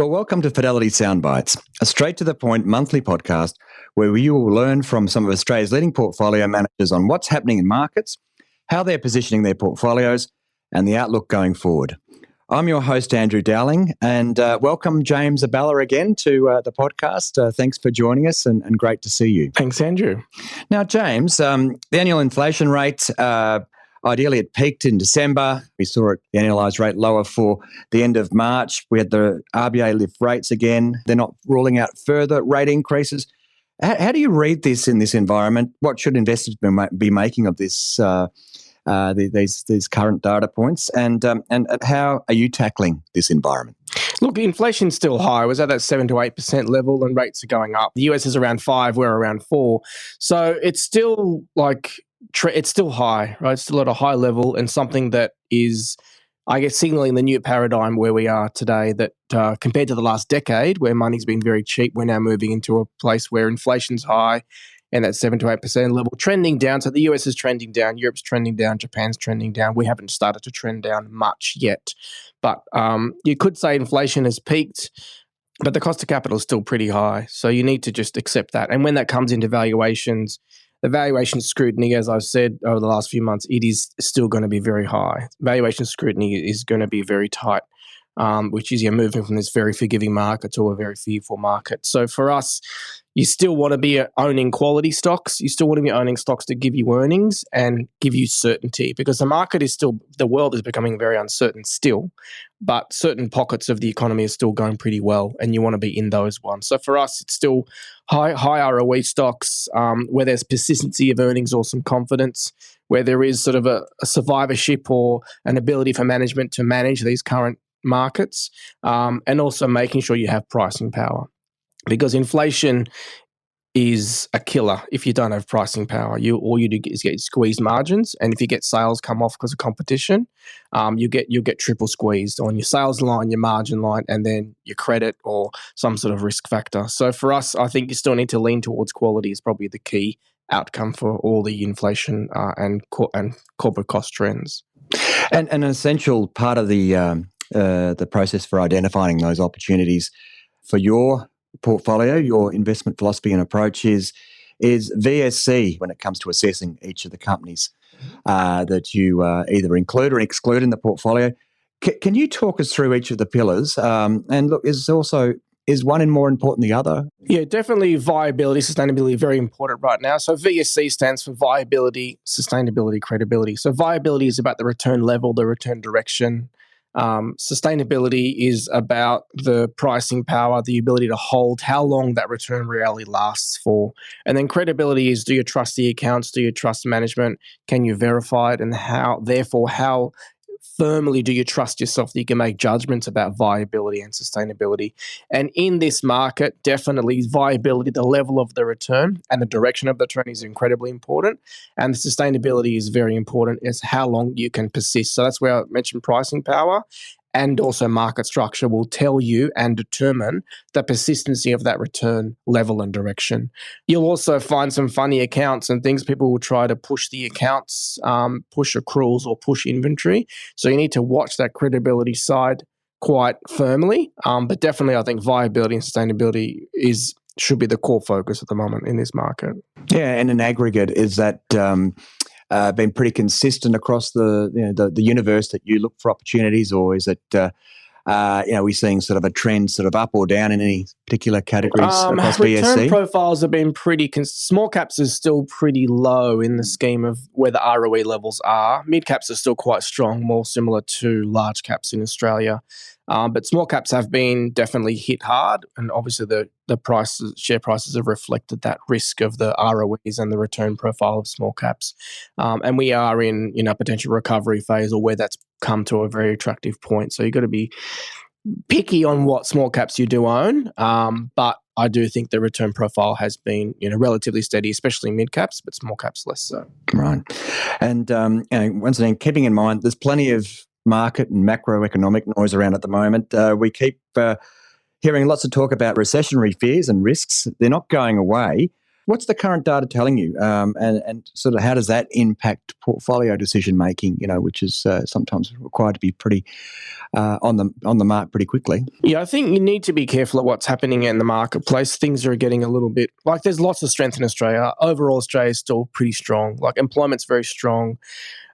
Well, welcome to Fidelity Soundbites, a straight-to-the-point monthly podcast where you will learn from some of Australia's leading portfolio managers on what's happening in markets, how they're positioning their portfolios, and the outlook going forward. I'm your host, Andrew Dowling, and welcome James Abela again to the podcast. Thanks for joining us and great to see you. Thanks, Andrew. Now, James, the annual inflation rate, ideally it peaked in December. We saw the annualised rate lower for the end of March. We had the RBA lift rates again. They're not ruling out further rate increases. How do you read this in this environment? What should investors be making of this? These current data points, and how are you tackling this environment? Look, inflation's still high. It was at that 7 to 8% level, and rates are going up. The US is around 5, we're around 4. So it's still it's still high, right? It's still at a high level, and something that is, I guess, signaling the new paradigm where we are today, that compared to the last decade where money's been very cheap, we're now moving into a place where inflation's high and that 7 to 8% level, trending down. So the US is trending down, Europe's trending down, Japan's trending down. We haven't started to trend down much yet. But you could say inflation has peaked, but the cost of capital is still pretty high. So you need to just accept that. And when that comes into valuations, the valuation scrutiny, as I've said over the last few months, it is still going to be very high. Valuation scrutiny is going to be very tight, which is you're moving from this very forgiving market to a very fearful market. So for us, you still want to be owning quality stocks. You still want to be owning stocks that give you earnings and give you certainty, because the world is becoming very uncertain still, but certain pockets of the economy are still going pretty well, and you want to be in those ones. So for us, it's still high ROE stocks where there's persistency of earnings or some confidence, where there is sort of a survivorship or an ability for management to manage these current markets, and also making sure you have pricing power. Because inflation is a killer if you don't have pricing power. All you do is get squeezed margins, and if you get sales come off because of competition, you get triple squeezed on your sales line, your margin line, and then your credit or some sort of risk factor. So for us, I think you still need to lean towards quality is probably the key outcome for all the inflation and corporate cost trends. And an essential part of the process for identifying those opportunities for your portfolio, your investment philosophy and approach is VSC when it comes to assessing each of the companies that you either include or exclude in the portfolio. Can you talk us through each of the pillars? And look, is one more important than the other? Yeah, definitely viability, sustainability, very important right now. So VSC stands for viability, sustainability, credibility. So viability is about the return level, the return direction. Sustainability is about the pricing power, the ability to hold, how long that return reality lasts for. And then credibility is, do you trust the accounts? Do you trust management? Can you verify it? And how firmly do you trust yourself that you can make judgments about viability and sustainability? And in this market, definitely viability, the level of the return and the direction of the return is incredibly important. And the sustainability is very important, is how long you can persist. So that's where I mentioned pricing power, and also market structure will tell you and determine the persistency of that return level and direction. You'll also find some funny accounts and things. People will try to push the accounts, push accruals or push inventory. So you need to watch that credibility side quite firmly. But definitely I think viability and sustainability should be the core focus at the moment in this market. Yeah, and in aggregate, is that been pretty consistent across the universe that you look for opportunities, or is it we're seeing sort of a trend sort of up or down in any particular categories across VSC? Return profiles have been small caps is still pretty low in the scheme of where the ROE levels are. Mid caps are still quite strong, more similar to large caps in Australia. But small caps have been definitely hit hard, and obviously the share prices have reflected that risk of the ROEs and the return profile of small caps. And we are in a potential recovery phase, or where that's come to a very attractive point. So you've got to be picky on what small caps you do own. But I do think the return profile has been relatively steady, especially mid caps, but small caps less so. Right. And once again, keeping in mind, there's plenty of market and macroeconomic noise around at the moment. We keep hearing lots of talk about recessionary fears and risks. They're not going away. What's the current data telling you, and sort of how does that impact portfolio decision making? Which is sometimes required to be pretty on the mark pretty quickly. Yeah, I think you need to be careful at what's happening in the marketplace. Things are getting a little bit like there's lots of strength in Australia. Overall, Australia is still pretty strong. Like employment's very strong,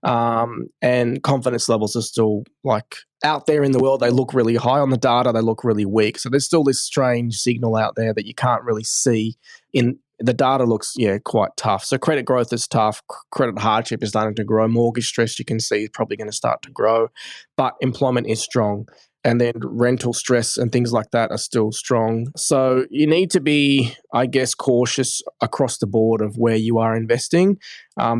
and confidence levels are still like out there in the world. They look really high on the data. They look really weak. So there's still this strange signal out there that you can't really see in. The data looks, quite tough. So credit growth is tough. Credit hardship is starting to grow. Mortgage stress, you can see, is probably going to start to grow. But employment is strong. And then rental stress and things like that are still strong. So you need to be, I guess, cautious across the board of where you are investing.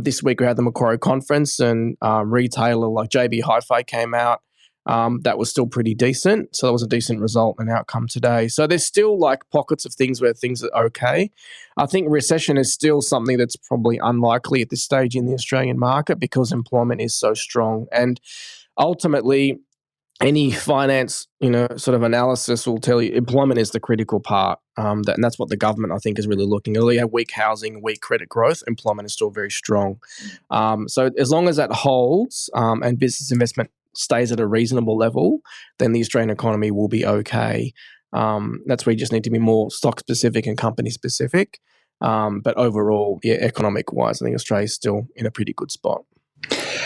This week we had the Macquarie conference, and retailer like JB Hi-Fi came out. That was still pretty decent. So that was a decent result and outcome today. So there's still like pockets of things where things are okay. I think recession is still something that's probably unlikely at this stage in the Australian market because employment is so strong. And ultimately, any finance, sort of analysis will tell you employment is the critical part. And that's what the government, I think, is really looking at. You have weak housing, weak credit growth, employment is still very strong. So as long as that holds and business investment stays at a reasonable level, then the Australian economy will be okay. That's where you just need to be more stock specific and company specific. But overall, economic wise, I think Australia is still in a pretty good spot.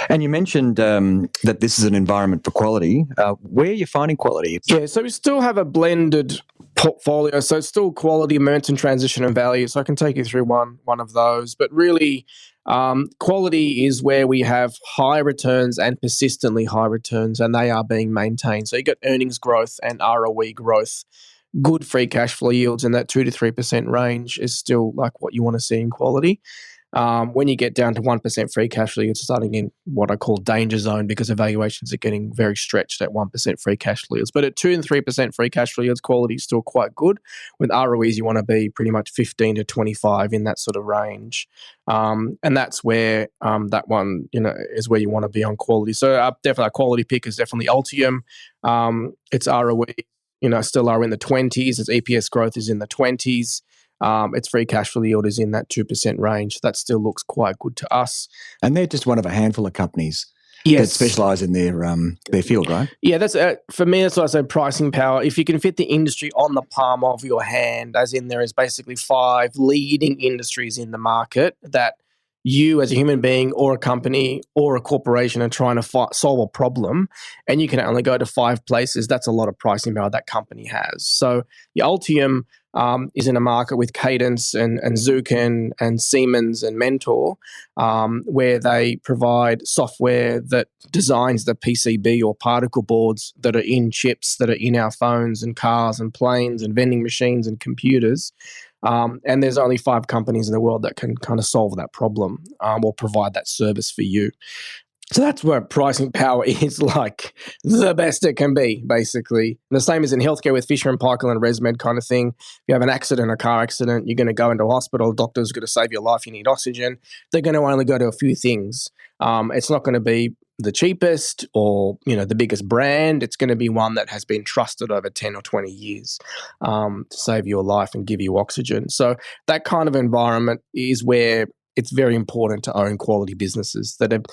And you mentioned that this is an environment for quality. Where are you finding quality? Yeah, so we still have a blended portfolio. So it's still quality, momentum, transition, and value. So I can take you through one of those. But really, quality is where we have high returns and persistently high returns, and they are being maintained. So you got earnings growth and ROE growth. Good free cash flow yields in that 2 to 3% range is still like what you want to see in quality. When you get down to 1% free cash flow, it's starting in what I call danger zone because evaluations are getting very stretched at 1% free cash flow yields. But at 2 and 3% free cash flow yields, quality is still quite good. With ROEs, you want to be pretty much 15 to 25 in that sort of range. And that's where that one, is where you want to be on quality. So definitely our quality pick is definitely Altium. Its ROE, still are in the 20s. Its EPS growth is in the 20s. Its free cash flow yield is in that 2% range. That still looks quite good to us. And they're just one of a handful of companies that specialise in their field, right? Yeah, that's for me, that's what I say, pricing power. If you can fit the industry on the palm of your hand, as in there is basically 5 leading industries in the market that you as a human being or a company or a corporation are trying to solve a problem, and you can only go to 5 places, that's a lot of pricing power that company has. So the Altium is in a market with Cadence and Zuken and Siemens and Mentor, where they provide software that designs the PCB or particle boards that are in chips that are in our phones and cars and planes and vending machines and computers. And there's only 5 companies in the world that can kind of solve that problem or provide that service for you. So that's where pricing power is like the best it can be, basically. And the same as in healthcare with Fisher & Paykel and ResMed kind of thing. If you have an accident, a car accident, you're going to go into a hospital, doctor's going to save your life, you need oxygen. They're going to only go to a few things. It's not going to be the cheapest or, the biggest brand. It's going to be one that has been trusted over 10 or 20 years to save your life and give you oxygen. So that kind of environment is where it's very important to own quality businesses that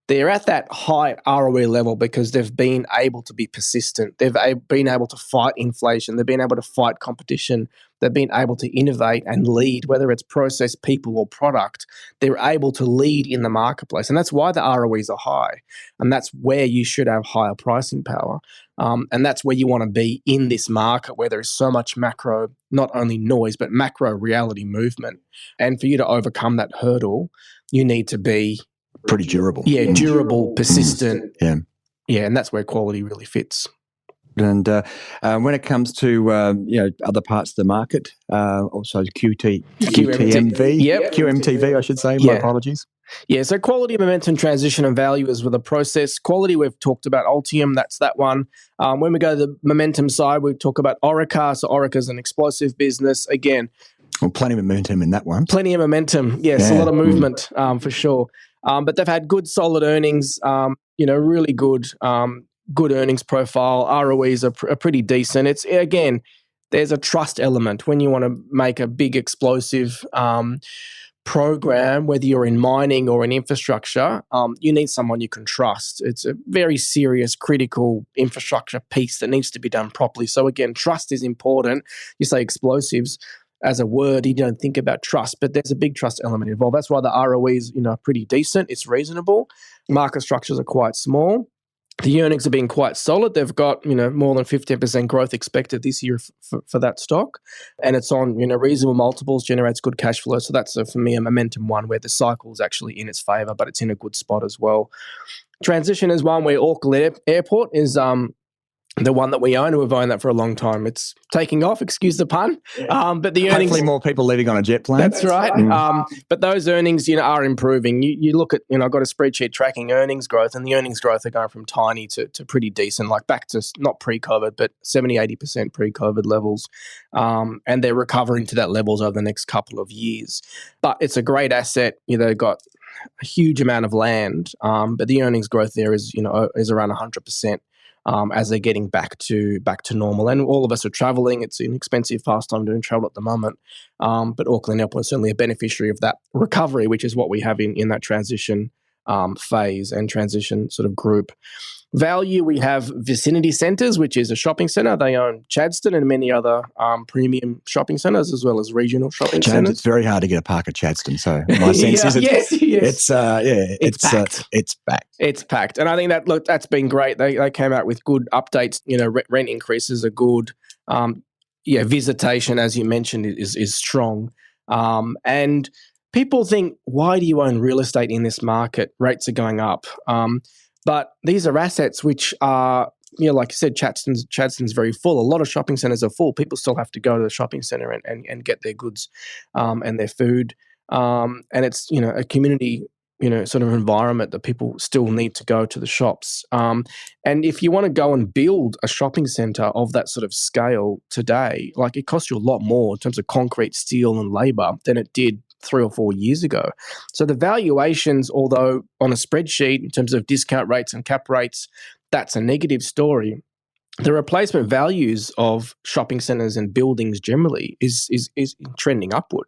they're at that high ROE level because they've been able to be persistent. They've been able to fight inflation. They've been able to fight competition. They've been able to innovate and lead, whether it's process, people, or product. They're able to lead in the marketplace. And that's why the ROEs are high. And that's where you should have higher pricing power. And that's where you want to be in this market where there's so much macro, not only noise, but macro reality movement. And for you to overcome that hurdle, you need to be pretty durable. Yeah, durable, persistent. Yeah, and that's where quality really fits. And when it comes to other parts of the market, also QTMV, QMTV, I should say. My apologies. Yeah, so quality, momentum, transition, and value is with a process. Quality, we've talked about Altium, that's that one. When we go to the momentum side, we talk about Orica. So Orica is an explosive business. Again, well, plenty of momentum in that one. Plenty of momentum. Yes, a lot of movement for sure. But they've had good, solid earnings. Really good, good earnings profile. ROEs are pretty decent. It's again, there's a trust element. When you want to make a big explosive program, whether you're in mining or in infrastructure, you need someone you can trust. It's a very serious, critical infrastructure piece that needs to be done properly. So again, trust is important. You say explosives as a word, you don't think about trust, but there's a big trust element involved. That's why the ROE is, pretty decent. It's reasonable. Market structures are quite small. The earnings have been quite solid. They've got, more than 15% growth expected this year for that stock. And it's on, reasonable multiples, generates good cash flow. So that's, for me, a momentum one where the cycle is actually in its favour, but it's in a good spot as well. Transition is one where Auckland Airport is the one that we own, and we've owned that for a long time. It's taking off, excuse the pun. But the earnings... Hopefully more people leaving on a jet plane. That's right. But those earnings, are improving. You look at, I've got a spreadsheet tracking earnings growth, and the earnings growth are going from tiny to pretty decent, like back to not pre-COVID, but 70-80% pre-COVID levels. And they're recovering to that levels over the next couple of years. But it's a great asset. They've got a huge amount of land, but the earnings growth there is around 100%. As they're getting back to normal. And all of us are travelling. It's an expensive pastime doing travel at the moment. But Auckland Airport is certainly a beneficiary of that recovery, which is what we have in that transition phase and transition sort of group. Value, we have Vicinity Centres, which is a shopping centre. They own Chadstone and many other premium shopping centres, as well as regional shopping centres. It's very hard to get a park at Chadstone, so my sense is it's packed. It's packed. It's packed. And I think that's been great. They came out with good updates. Rent increases are good. Visitation, as you mentioned, is strong. And people think, why do you own real estate in this market? Rates are going up. But these are assets which are, like you said, Chadstone's very full. A lot of shopping centres are full. People still have to go to the shopping centre and get their goods and their food. And it's, a community, sort of environment that people still need to go to the shops. And if you want to go and build a shopping centre of that sort of scale today, like it costs you a lot more in terms of concrete, steel and labour than it did 3 or 4 years ago. So the valuations, although on a spreadsheet in terms of discount rates and cap rates, that's a negative story. The replacement values of shopping centres and buildings generally is trending upward.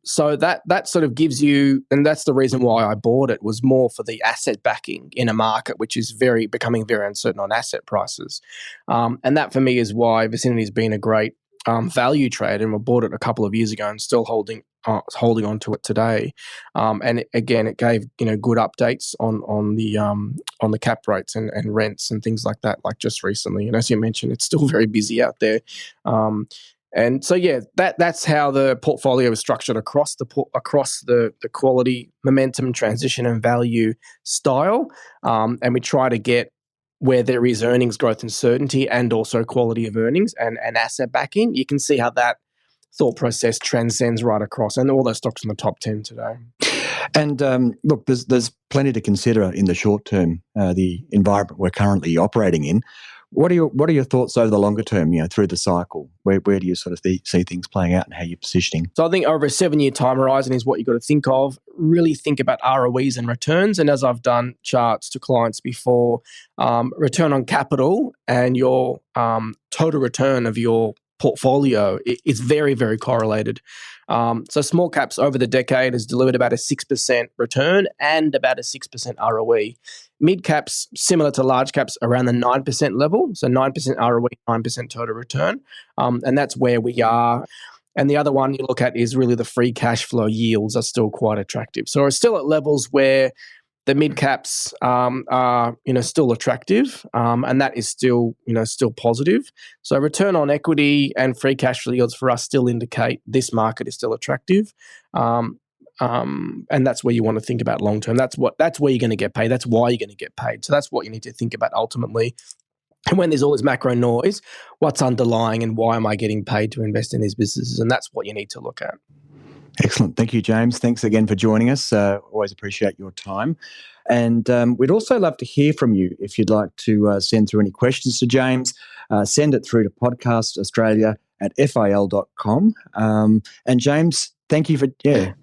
So that sort of gives you, and that's the reason why I bought it, was more for the asset backing in a market which is becoming very uncertain on asset prices. And that for me is why Vicinity has been a great value trade, and we bought it a couple of years ago and still holding on to it today. And it gave good updates on the cap rates and rents and things like that, like just recently. And as you mentioned, it's still very busy out there. And so that's how the portfolio is structured across the quality, momentum, transition, and value style. And we try to get where there is earnings growth and certainty, and also quality of earnings and asset backing. You can see how that thought process transcends right across, and all those stocks in the top 10 today. And look, there's plenty to consider in the short term, the environment we're currently operating in. What are your thoughts over the longer term, through the cycle? Where do you sort of see things playing out and how you're positioning? So I think over a 7-year time horizon is what you've got to think of. Really think about ROEs and returns. And as I've done charts to clients before, return on capital and your total return of your portfolio is very, very correlated. So small caps over the decade has delivered about a 6% return and about a 6% ROE. Mid caps, similar to large caps, around the 9% level. So 9% ROE, 9% total return. And that's where we are. And the other one you look at is really the free cash flow yields are still quite attractive. So we're still at levels where the mid caps are still attractive, and that is still positive. So return on equity and free cash flow yields for us still indicate this market is still attractive, and that's where you want to think about long term. That's where you're going to get paid. That's why you're going to get paid. So that's what you need to think about ultimately. And when there's all this macro noise, what's underlying and why am I getting paid to invest in these businesses? And that's what you need to look at. Excellent. Thank you, James. Thanks again for joining us. Always appreciate your time. And we'd also love to hear from you. If you'd like to send through any questions to James, send it through to podcastaustralia@fil.com. And James, thank you for...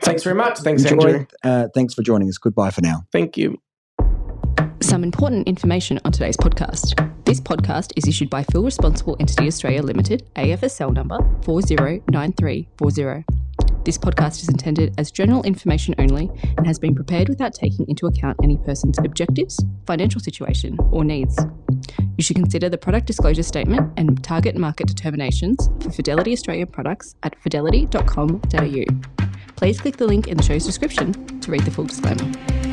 Thanks very much. Thanks, Andrew. Thanks for joining us. Goodbye for now. Thank you. Some important information on today's podcast. This podcast is issued by Fuel Responsible Entity Australia Limited, AFSL number 409340. This podcast is intended as general information only and has been prepared without taking into account any person's objectives, financial situation, or needs. You should consider the product disclosure statement and target market determinations for Fidelity Australian products at fidelity.com.au. Please click the link in the show's description to read the full disclaimer.